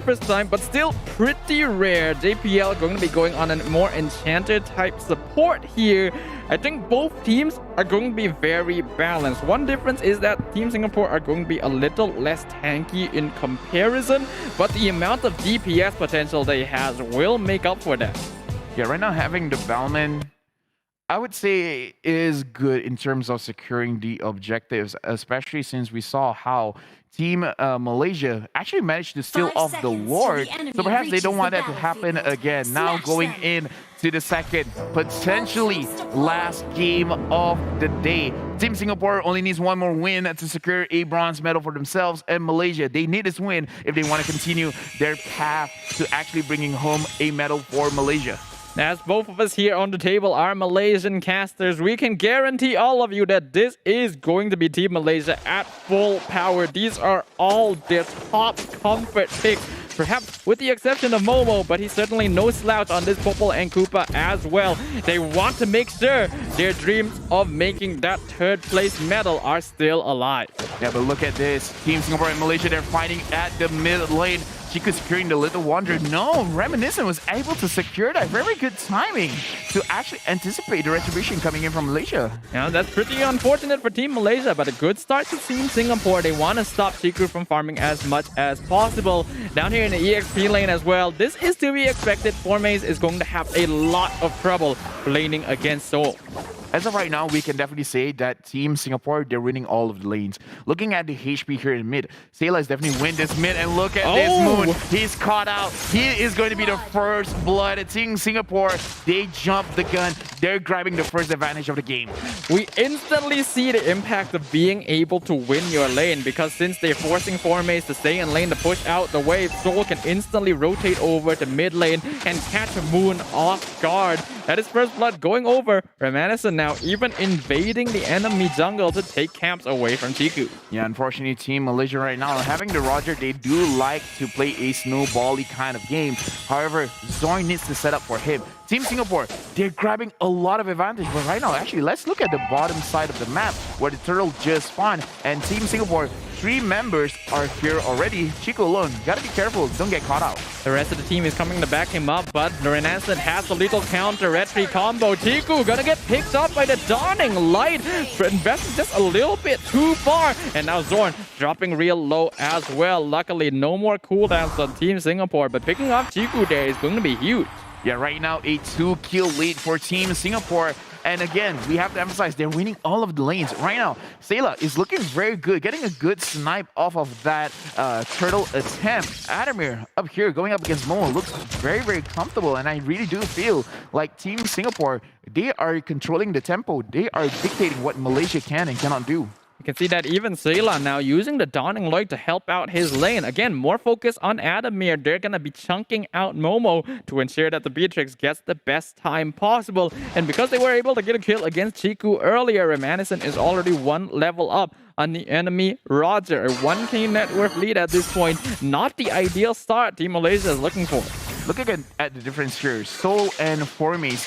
first time, but still pretty rare. JPL going to be going on a more enchanted type support here. I think both teams are going to be very balanced. One difference is that Team Singapore are going to be a little less tanky in comparison, but the amount of DPS potential they have will make up for that. Yeah, right now having the Bellman, I would say is good in terms of securing the objectives, especially since we saw how Team Malaysia actually managed to steal off the Lord. So perhaps they don't want that to happen again. Now going in to the second, potentially last game of the day. Team Singapore only needs one more win to secure a bronze medal for themselves, and Malaysia, they need this win if they want to continue their path to actually bringing home a medal for Malaysia. As both of us here on the table are Malaysian casters, we can guarantee all of you that this is going to be Team Malaysia at full power. These are all their top comfort picks, perhaps with the exception of Momo, but he's certainly no slouch on this Popol and Koopa as well. They want to make sure their dreams of making that third place medal are still alive. Yeah, but look at this. Team Singapore and Malaysia, they're fighting at the mid lane. Chico securing the Little Wonder. No, Reminiscent was able to secure that. Very good timing to actually anticipate the retribution coming in from Malaysia. Yeah, that's pretty unfortunate for Team Malaysia, but a good start to Team Singapore. They want to stop Chico from farming as much as possible. Down here in the EXP lane as well, this is to be expected. Formaze is going to have a lot of trouble laning against Seoul. As of right now, we can definitely say that Team Singapore, they're winning all of the lanes. Looking at the HP here in mid, Sayla is definitely win this mid, and look at this Moon. He's caught out. He is going to be the first blood. Team Singapore, they jump the gun. They're grabbing the first advantage of the game. We instantly see the impact of being able to win your lane, because since they're forcing Formaze to stay in lane to push out the wave, Soul can instantly rotate over to mid lane and catch Moon off guard. That is first blood going over. Reminiscent now even invading the enemy jungle to take camps away from Chiku. Yeah, unfortunately, Team Malaysia right now, having the Roger, they do like to play a snowbally kind of game. However, Zorn needs to set up for him. Team Singapore, they're grabbing a lot of advantage. But right now, actually, let's look at the bottom side of the map where the turtle just spawned. And Team Singapore, 3 members are here already. Chico alone, gotta be careful, don't get caught out. The rest of the team is coming to back him up, but the Renaissance has a little counter retry combo. Chiku gonna get picked up by the Dawning Light. Invested just a little bit too far. And now Zorn dropping real low as well. Luckily, no more cooldowns on Team Singapore, but picking up Chiku there is going to be huge. Yeah, right now, a 2-kill lead for Team Singapore. And again, we have to emphasize they're winning all of the lanes. Right now, Sayla is looking very good, getting a good snipe off of that turtle attempt. Adamir up here going up against Momo looks very, very comfortable. And I really do feel like Team Singapore, they are controlling the tempo. They are dictating what Malaysia can and cannot do. You can see that even Sayla now using the Dawning Light to help out his lane. Again, more focus on Adamir. They're going to be chunking out Momo to ensure that the Beatrix gets the best time possible. And because they were able to get a kill against Chiku earlier, Reminiscent is already 1 level up on the enemy Roger. A 1k net worth lead at this point. Not the ideal start Team Malaysia is looking for. Looking at the difference here, Soul and Formaze.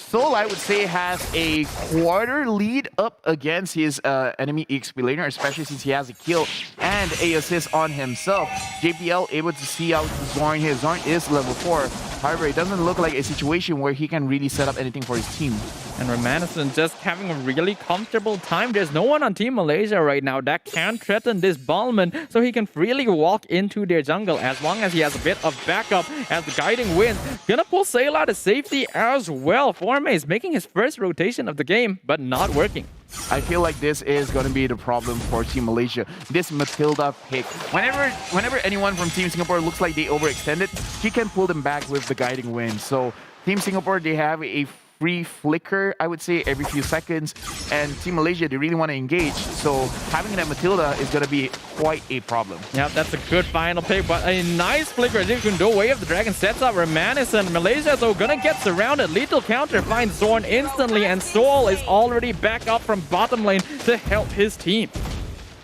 Soul, I would say, has a quarter lead up against his enemy EXP laner, especially since he has a kill and a assist on himself. JPL able to see out Zorn here. Zorn is level 4. However, it doesn't look like a situation where he can really set up anything for his team. And Reminiscent just having a really comfortable time. There's no one on Team Malaysia right now that can threaten this Ballman, so he can freely walk into their jungle as long as he has a bit of backup as the guiding wind. Gonna pull Sayla to safety as well. Formaze making his first rotation of the game, but not working. I feel like this is going to be the problem for Team Malaysia. This Matilda pick. Whenever anyone from Team Singapore looks like they overextended, she can pull them back with the guiding wind. So Team Singapore, they have a free flicker, I would say, every few seconds. And Team Malaysia, they really want to engage. So having that Matilda is going to be quite a problem. Yep, that's a good final pick, but a nice flicker as if you can do away with the dragon. Sets up Reminiscent. Malaysia, though, gonna get surrounded. Lethal counter finds Zorn instantly, and Soul is already back up from bottom lane to help his team.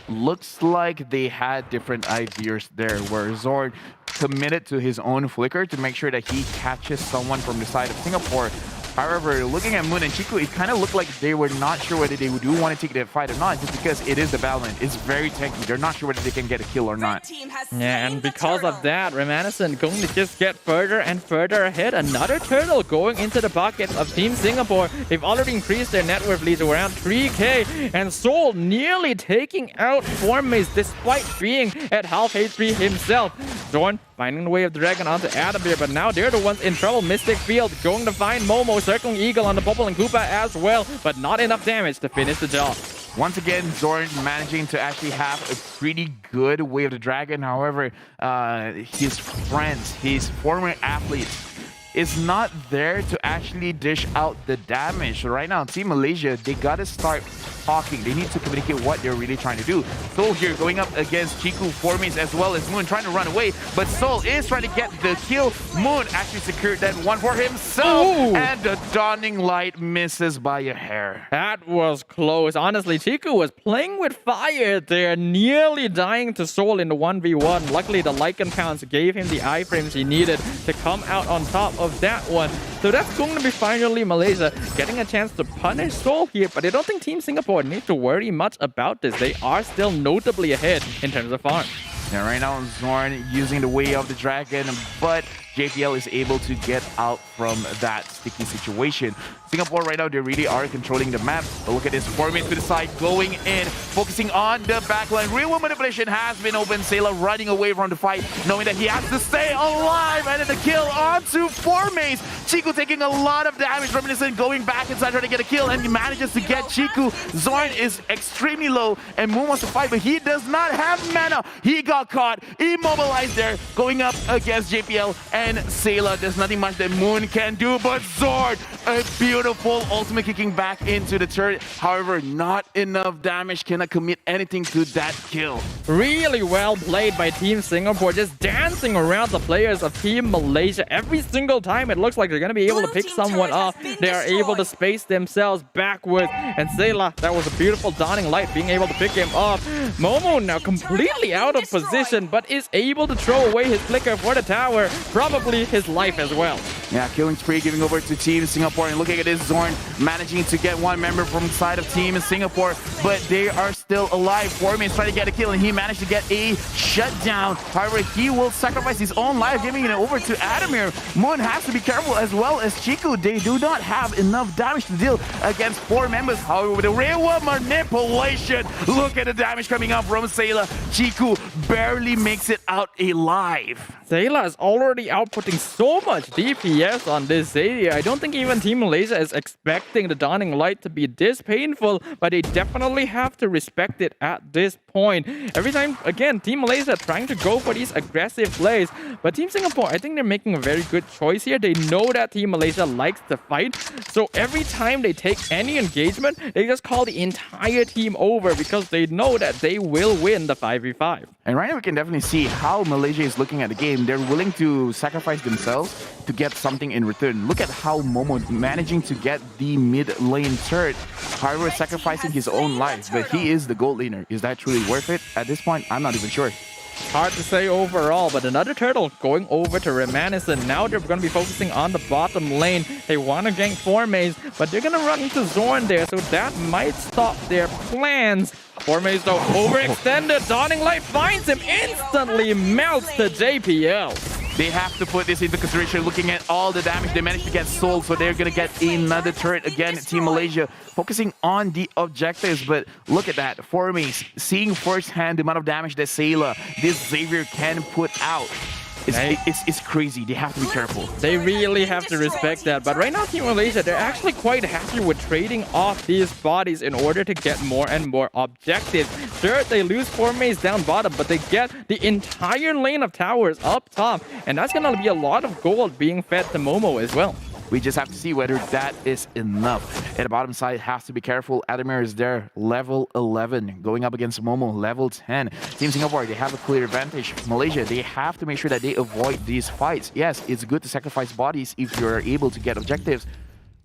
Looks like they had different ideas there, where Zorn committed to his own flicker to make sure that he catches someone from the side of Singapore. However, looking at Moon and Chiku, it kind of looked like they were not sure whether they do want to take that fight or not, just because it is the Battle. It's very tanky. They're not sure whether they can get a kill or not. Yeah, and because of that, Reminiscent going to just get further and further ahead. Another turtle going into the pockets of Team Singapore. They've already increased their net worth lead to around 3k, and Soul nearly taking out Formaze despite being at half HP himself. Zorn finding the way of the dragon onto Adamir, but now they're the ones in trouble. Mystic Field going to find Momo, circling Eagle on the Bubble and Koopa as well, but not enough damage to finish the job. Once again, Zorn managing to actually have a pretty good way of the dragon. However, his friends, his former athletes, is not there to actually dish out the damage. So right now, Team Malaysia, they gotta start talking. They need to communicate what they're really trying to do. Soul here going up against Chiku, Formaze, as well as Moon trying to run away, but Soul is trying to get the kill. Moon actually secured that one for himself. Ooh. And the Dawning Light misses by a hair. That was close. Honestly, Chiku was playing with fire there, nearly dying to Soul in the 1v1. Luckily, the Lycan counts gave him the iframes he needed to come out on top of that one. So that's going to be finally Malaysia getting a chance to punish Soul here, but I don't think Team Singapore needs to worry much about this. They are still notably ahead in terms of farm. Yeah, right now Zorn using the way of the dragon, but JPL is able to get out from that sticky situation. Singapore right now, they really are controlling the map. But look at this, Formaze to the side, going in, focusing on the backline. Real world manipulation has been open. Sailor running away from the fight, knowing that he has to stay alive. And then the kill onto Formaze. Chiku taking a lot of damage. Reminiscent going back inside trying to get a kill, and he manages to get Chiku. Zorn is extremely low, and Moon wants to fight, but he does not have mana. He got caught, immobilized there, going up against JPL and Sailor. There's nothing much that Moon can do, but Zorn, a beautiful ultimate kicking back into the turret. However, not enough damage, cannot commit anything to that kill. Really well played by Team Singapore, just dancing around the players of Team Malaysia. Every single time it looks like they're going to be able to pick someone up, they are able to space themselves backwards. And Sailor, that was a beautiful Dawning Light, being able to pick him up. Momo now completely out of position, but is able to throw away his flicker for the tower, probably his life as well. Yeah, killing spree giving over to Team Singapore, and looking at this, Zorn managing to get one member from the side of Team Singapore, but they are still alive. Formaze trying to get a kill, and he managed to get a shutdown. However, he will sacrifice his own life, giving it over to Adamir. Moon has to be careful, as well as Chiku. They do not have enough damage to deal against 4 members. However, with the real world manipulation, look at the damage coming up from Sailor. Chiku barely makes it out alive. Sailor is already outputting so much DPS on this area. I don't think even Team Malaysia is expecting the Dawning Light to be this painful, but they definitely have to respect it at this point. Every time, again, Team Malaysia trying to go for these aggressive plays, but Team Singapore, I think they're making a very good choice here. They know that Team Malaysia likes to fight, so every time they take any engagement, they just call the entire team over because they know that they will win the 5v5. And right now we can definitely see how Malaysia is looking at the game. They're willing to sacrifice themselves to get something in return. Look at how Momo managing to get the mid lane turret, however sacrificing his own life, but he is the gold laner. Is that truly worth it? At this point, I'm not even sure. Hard to say overall, but another turtle going over to Reminiscent. Now they're going to be focusing on the bottom lane. They want to gank Formaze, but they're going to run into Zorn there, so that might stop their plans. Formaze though overextended. Dawning Light finds him, instantly melts to JPL. They have to put this into consideration, looking at all the damage they managed to get sold, so they're going to get another turret again. Team Malaysia focusing on the objectives, but look at that. Formaze seeing firsthand the amount of damage that Sailor, this Xavier, can put out. It's crazy. They have to be careful. They really have to respect that. But right now, Team Malaysia, they're actually quite happy with trading off these bodies in order to get more and more objectives. Sure, they lose Formaze down bottom, but they get the entire lane of towers up top. And that's going to be a lot of gold being fed to Momo as well. We just have to see whether that is enough. At the bottom side, has to be careful. Adamir is there, level 11, going up against Momo, level 10. Team Singapore, they have a clear advantage. Malaysia, they have to make sure that they avoid these fights. Yes, it's good to sacrifice bodies if you're able to get objectives,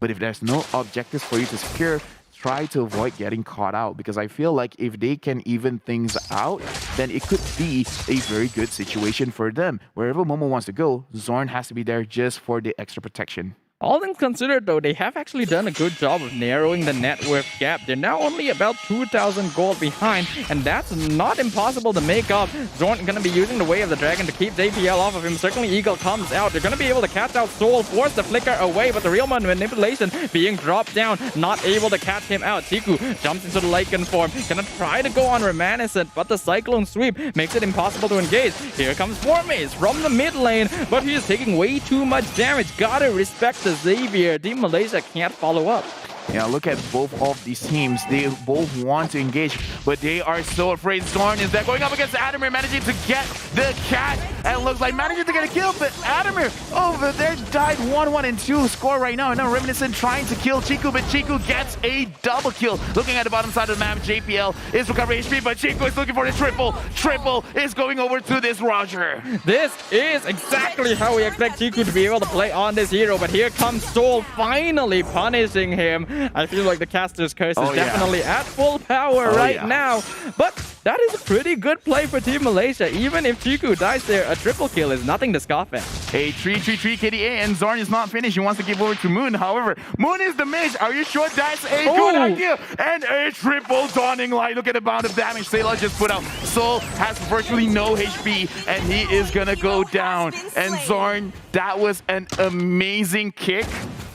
but if there's no objectives for you to secure, try to avoid getting caught out, because I feel like if they can even things out, then it could be a very good situation for them. Wherever Momo wants to go, Zorn has to be there just for the extra protection. All things considered, though, they have actually done a good job of narrowing the net worth gap. They're now only about 2,000 gold behind, and that's not impossible to make up. Zorn gonna be using the Way of the Dragon to keep JPL off of him. Certainly, Eagle comes out. They're gonna be able to catch out Soul, force the flicker away, but the real manipulation being dropped down, not able to catch him out. Chiku jumps into the Lycan form, gonna try to go on Reminiscent, but the Cyclone Sweep makes it impossible to engage. Here comes Formaze from the mid lane, but he is taking way too much damage. Gotta respect the Xavier. Team Malaysia can't follow up. Yeah, look at both of these teams. They both want to engage, but they are so afraid. Zorn is there going up against Adamir, managing to get the cat, and it looks like managing to get a kill, but Adamir over there died 1-1 and 2 score right now. And now Reminiscent trying to kill Chiku, but Chiku gets a double kill. Looking at the bottom side of the map, JPL is recovering HP, but Chiku is looking for the triple. Triple is going over to this Roger. This is exactly how we expect Chiku to be able to play on this hero, but here comes Soul finally punishing him. I feel like the caster's curse is definitely at full power right now. But that is a pretty good play for Team Malaysia. Even if Chiku dies there, a triple kill is nothing to scoff at. A 3-3-3 KDA, and Zorn is not finished. He wants to give over to Moon. However, Moon is the mage. Are you sure that's a good idea? And a triple Dawning Light. Look at the amount of damage Sayla just put out. Soul has virtually no HP, and he is gonna go down. And Zorn, that was an amazing kick.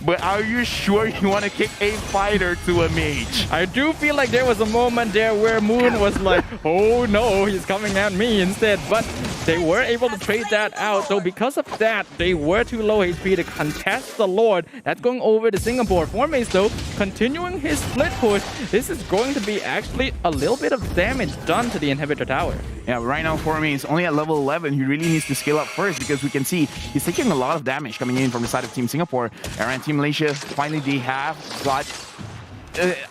But are you sure you want to kick a fighter to a mage? I do feel like there was a moment there where Moon was like, oh no, he's coming at me instead. But they were able to trade that out. So because of that, they were too low HP to contest the Lord. That's going over to Singapore. Formace, though, continuing his split push. This is going to be actually a little bit of damage done to the inhibitor tower. Yeah, right now Formace only at level 11. He really needs to scale up first because we can see he's taking a lot of damage coming in from the side of Team Singapore. And Team Malaysia, finally they have got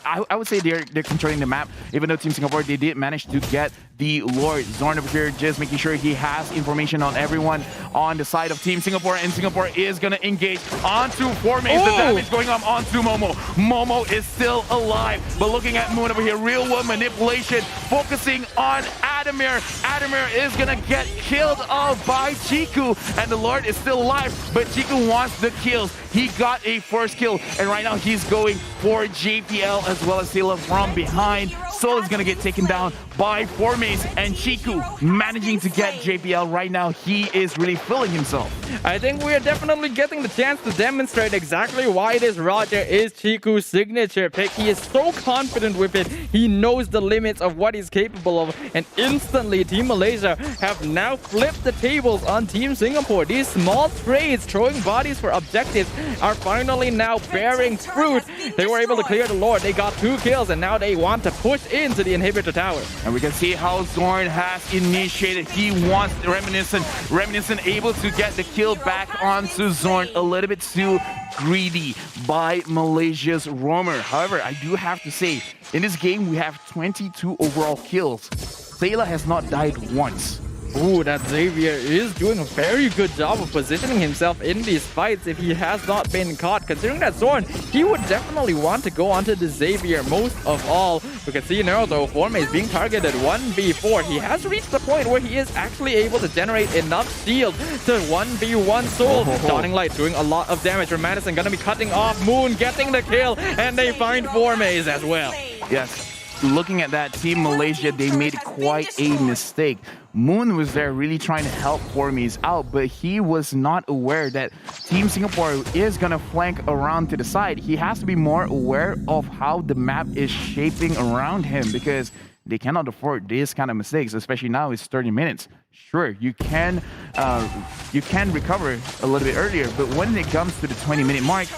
I would say they're controlling the map, even though Team Singapore, they did manage to get the Lord. Zorn over here just making sure he has information on everyone on the side of Team Singapore, and Singapore is going to engage onto Formace. The damage going on onto Momo. Momo is still alive, but looking at Moon over here, real world manipulation, focusing on Adamir. Adamir is going to get killed off by Chiku, and the Lord is still alive, but Chiku wants the kills. He got a first kill, and right now he's going for JPL as well as Sayla from behind. Soul is going to get taken down by Formace, and Chiku managing to get JPL right now. He is really feeling himself. I think we are definitely getting the chance to demonstrate exactly why this Roger is Chiku's signature pick. He is so confident with it. He knows the limits of what he's capable of, and instantly Team Malaysia have now flipped the tables on Team Singapore. These small trades, throwing bodies for objectives, are finally now bearing fruit. They were able to clear the Lord. They got 2 kills, and now they want to push into the inhibitor tower. And we can see how Zorn has initiated. He wants Reminiscent. Reminiscent able to get the kill back onto Zorn. A little bit too greedy by Malaysia's Roamer. However, I do have to say, in this game, we have 22 overall kills. Sayla has not died once. Ooh, that Xavier is doing a very good job of positioning himself in these fights if he has not been caught. Considering that Zorn, he would definitely want to go onto the Xavier most of all. We can see now, though, Formace is being targeted 1v4. He has reached the point where he is actually able to generate enough shield to 1v1 Soul. Dawning Light doing a lot of damage. Madison gonna be cutting off Moon, getting the kill, and they find Formace as well. Yes. Looking at that, Team Malaysia, they made quite a mistake. Moon was there really trying to help Formace out, but he was not aware that Team Singapore is going to flank around to the side. He has to be more aware of how the map is shaping around him, because they cannot afford these kind of mistakes, especially now it's 30 minutes. Sure, you can recover a little bit earlier, but when it comes to the 20-minute mark,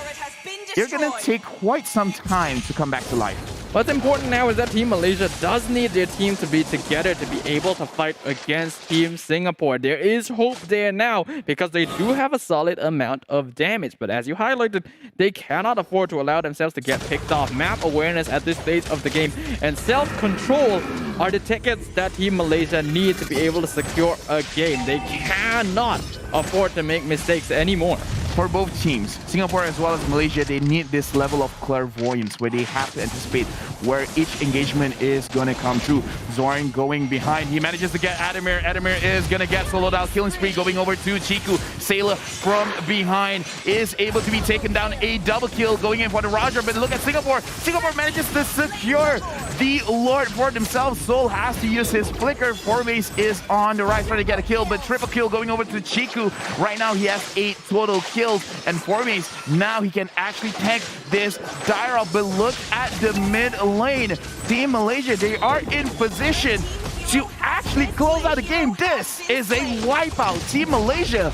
you're going to take quite some time to come back to life. What's important now is that Team Malaysia does need their team to be together to be able to fight against Team Singapore. There is hope there now because they do have a solid amount of damage. But as you highlighted, they cannot afford to allow themselves to get picked off. Map awareness at this stage of the game and self-control are the tickets that Team Malaysia need to be able to secure a game. They cannot afford to make mistakes anymore. for both teams, Singapore as well as Malaysia, they need this level of clairvoyance where they have to anticipate where each engagement is going to come through. Zoran going behind. He manages to get Adamir. Adamir is going to get soloed out. Killing spree going over to Chiku. Sailor from behind is able to be taken down. A double kill going in for the Roger. But look at Singapore. Singapore manages to secure the Lord for themselves. Soul has to use his flicker. Forbase is on the right trying to get a kill, but triple kill going over to Chiku. Right now he has 8 total kills, and Forbase now he can actually tank this Dire. But look at the mid lane. Team Malaysia, they are in position to actually close out the game. This is a wipeout. Team Malaysia,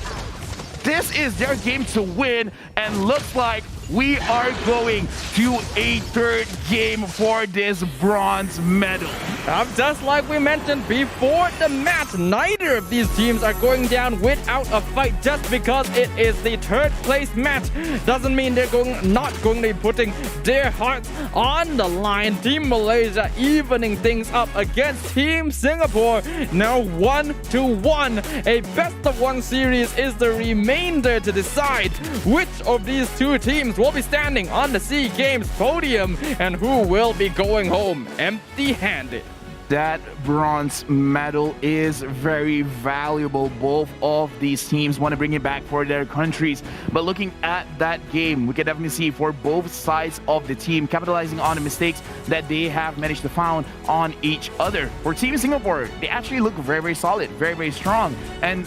this is their game to win, and looks like we are going to a third game for this bronze medal. Just like we mentioned before the match, neither of these teams are going down without a fight. Just because it is the third place match doesn't mean they're not going to be putting their hearts on the line. Team Malaysia evening things up against Team Singapore. Now 1-1. A best of 1 series is the remainder to decide which of these two teams will be standing on the SEA Games podium and who will be going home empty-handed. That bronze medal is very valuable. Both of these teams want to bring it back for their countries. But looking at that game, we can definitely see for both sides of the team capitalizing on the mistakes that they have managed to found on each other. For Team Singapore, they actually look very, very solid, very, very strong. And